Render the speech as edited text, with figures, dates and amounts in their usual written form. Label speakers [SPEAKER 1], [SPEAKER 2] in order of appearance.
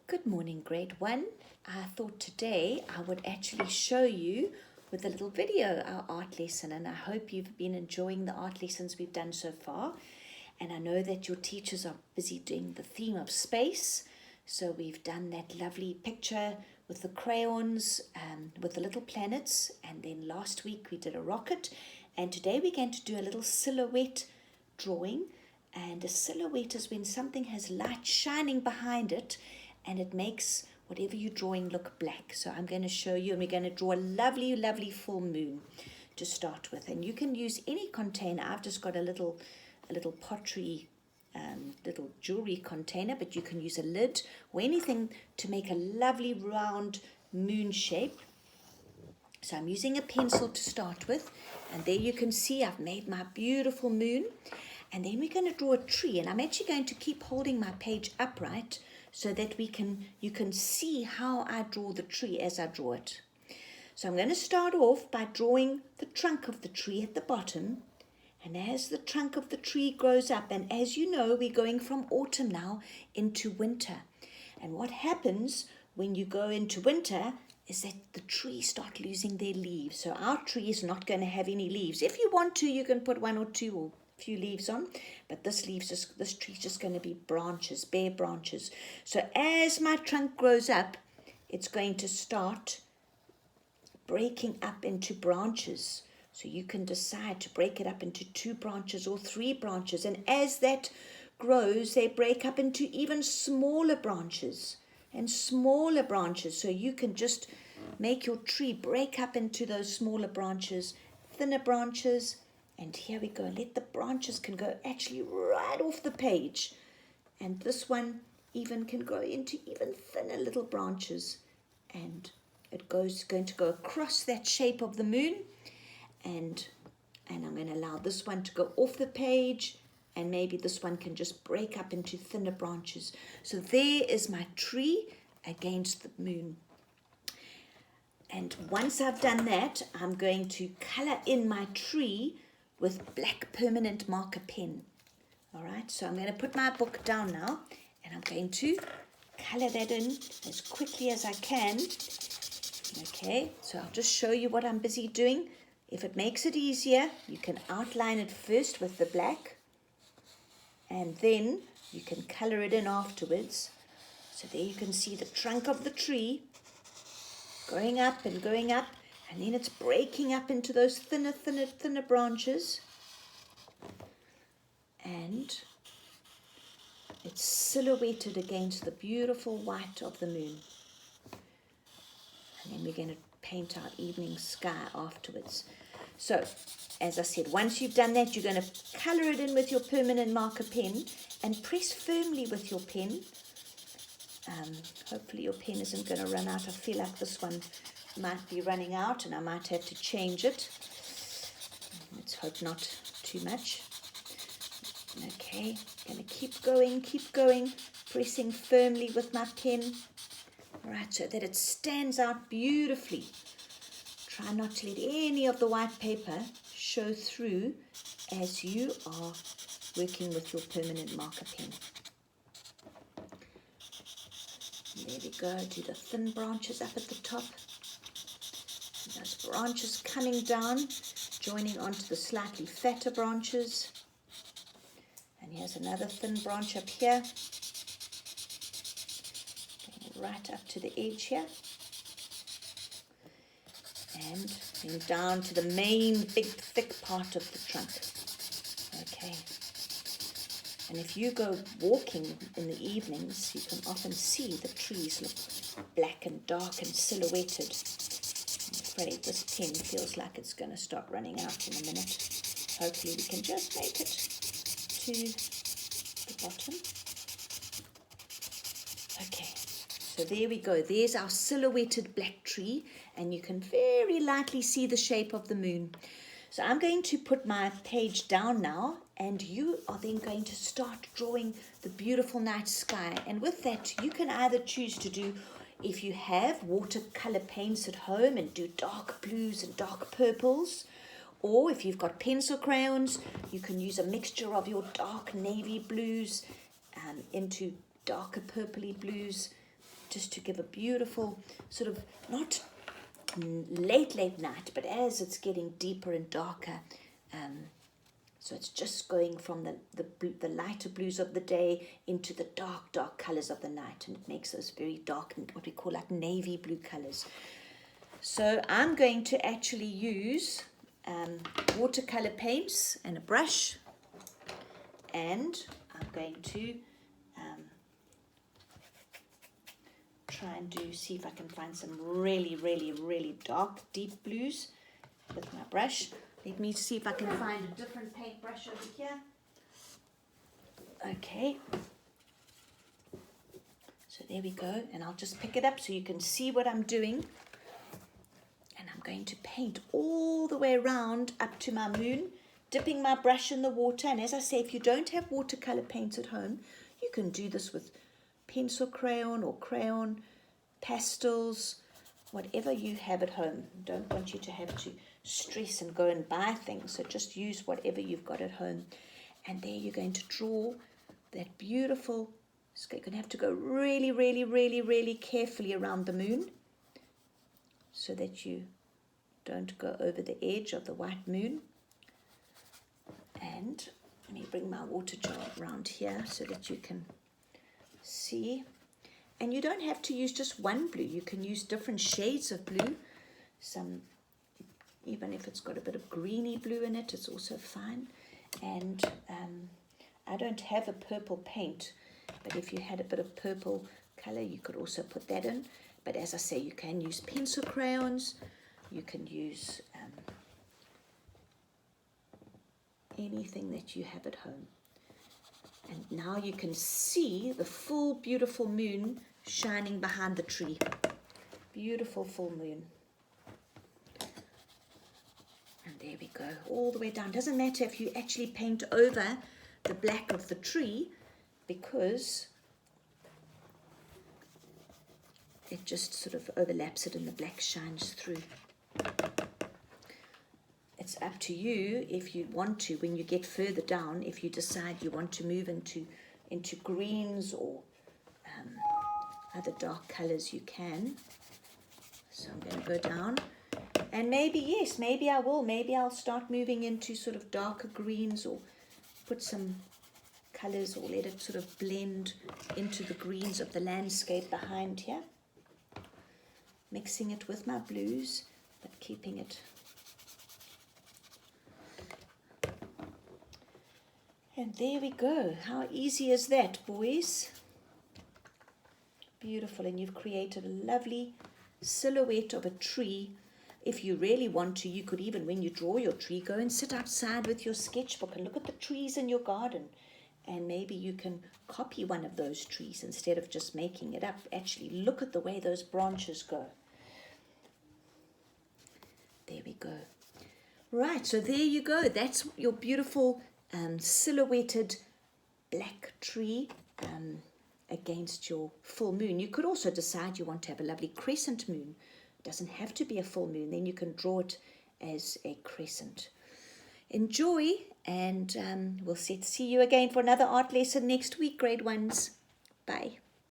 [SPEAKER 1] Good morning, grade 1. I thought today I would actually show you with a little video our art lesson, and I hope you've been enjoying the art lessons we've done so far. And I know that your teachers are busy doing the theme of space, so we've done that lovely picture with the crayons, with the little planets, and then last week we did a rocket, and today we're going to do a little silhouette drawing. And a silhouette is when something has light shining behind it and it makes whatever you're drawing look black. So I'm going to show you, and we're going to draw a lovely, lovely full moon to start with. And you can use any container. I've just got a little pottery, little jewelry container, but you can use a lid or anything to make a lovely round moon shape. So I'm using a pencil to start with, and there you can see I've made my beautiful moon. And then we're going to draw a tree, and I'm actually going to keep holding my page upright so that you can see how I draw the tree as I draw it. So I'm going to start off by drawing the trunk of the tree at the bottom, and as the trunk of the tree grows up, and as you know, we're going from autumn now into winter. And what happens when you go into winter is that the trees start losing their leaves. So our tree is not going to have any leaves. If you want to, you can put one or two or few leaves on, but this tree's just going to be branches, bare branches. So as my trunk grows up, it's going to start breaking up into branches. So you can decide to break it up into 2 branches or 3 branches, and as that grows, they break up into even smaller branches and smaller branches. So you can just make your tree break up into those smaller branches, thinner branches. And here we go. Let the branches can go actually right off the page. And this one even can go into even thinner little branches. And it going to go across that shape of the moon. And I'm going to allow this one to go off the page. And maybe this one can just break up into thinner branches. So there is my tree against the moon. And once I've done that, I'm going to color in my tree with black permanent marker pen. All right, so I'm going to put my book down now, and I'm going to color that in as quickly as I can. Okay, so I'll just show you what I'm busy doing. If it makes it easier, you can outline it first with the black, and then you can color it in afterwards. So there you can see the trunk of the tree going up and going up, and then it's breaking up into those thinner branches. And it's silhouetted against the beautiful white of the moon. And then we're going to paint our evening sky afterwards. So, as I said, once you've done that, you're going to color it in with your permanent marker pen and press firmly with your pen. Hopefully your pen isn't going to run out. I feel like this one might be running out and I might have to change it. Let's hope not too much. Okay, going to keep going, pressing firmly with my pen. Right, so that it stands out beautifully. Try not to let any of the white paper show through as you are working with your permanent marker pen. There we go, do the thin branches up at the top. And those branches coming down, joining onto the slightly fatter branches. And here's another thin branch up here. Going right up to the edge here. And then down to the main big thick part of the trunk. Okay. And if you go walking in the evenings, you can often see the trees look black and dark and silhouetted. I'm afraid this pen feels like it's going to start running out in a minute. Hopefully we can just make it to the bottom. Okay, so there we go. There's our silhouetted black tree, and you can very lightly see the shape of the moon. So I'm going to put my page down now, and you are then going to start drawing the beautiful night sky. And with that, you can either choose to do, if you have watercolor paints at home, and do dark blues and dark purples, or if you've got pencil crayons, you can use a mixture of your dark navy blues into darker purpley blues. just to give a beautiful sort of, not late night, but as it's getting deeper and darker. So it's just going from the lighter blues of the day into the dark colors of the night, and it makes those very dark, what we call like navy blue colors. So I'm going to actually use watercolor paints and a brush, and I'm going to try and see if I can find some really dark, deep blues with my brush. Let me see if I can find a different paintbrush over here. Okay. So there we go. And I'll just pick it up so you can see what I'm doing. And I'm going to paint all the way around up to my moon, dipping my brush in the water. And as I say, if you don't have watercolor paints at home, you can do this with pencil crayon or crayon, pastels, whatever you have at home. Don't want you to have to stress and go and buy things, so just use whatever you've got at home. And there you're going to draw that beautiful, you're going to have to go really carefully around the moon so that you don't go over the edge of the white moon. And let me bring my water jar around here so that you can see. And you don't have to use just one blue, you can use different shades of blue. Some, even if it's got a bit of greeny blue in it, it's also fine. And I don't have a purple paint, but if you had a bit of purple color, you could also put that in. But as I say, you can use pencil crayons, you can use anything that you have at home. And now you can see the full beautiful moon shining behind the tree. Beautiful full moon. And there we go, all the way down. Doesn't matter if you actually paint over the black of the tree, because it just sort of overlaps it and the black shines through. It's up to you if you want to, when you get further down, if you decide you want to move into greens or other dark colors, you can. So I'm going to go down. And maybe, yes, maybe I will. Maybe I'll start moving into sort of darker greens, or put some colors, or let it sort of blend into the greens of the landscape behind here. Mixing it with my blues, but keeping it. And there we go. How easy is that, boys? Beautiful. And you've created a lovely silhouette of a tree. If you really want to, you could even, when you draw your tree, go and sit outside with your sketchbook and look at the trees in your garden. And maybe you can copy one of those trees instead of just making it up. Actually, look at the way those branches go. There we go. Right, so there you go. That's your beautiful silhouetted black tree against your full moon. You could also decide you want to have a lovely crescent moon. It doesn't have to be a full moon. Then you can draw it as a crescent. Enjoy, and we'll see you again for another art lesson next week, grade ones. Bye.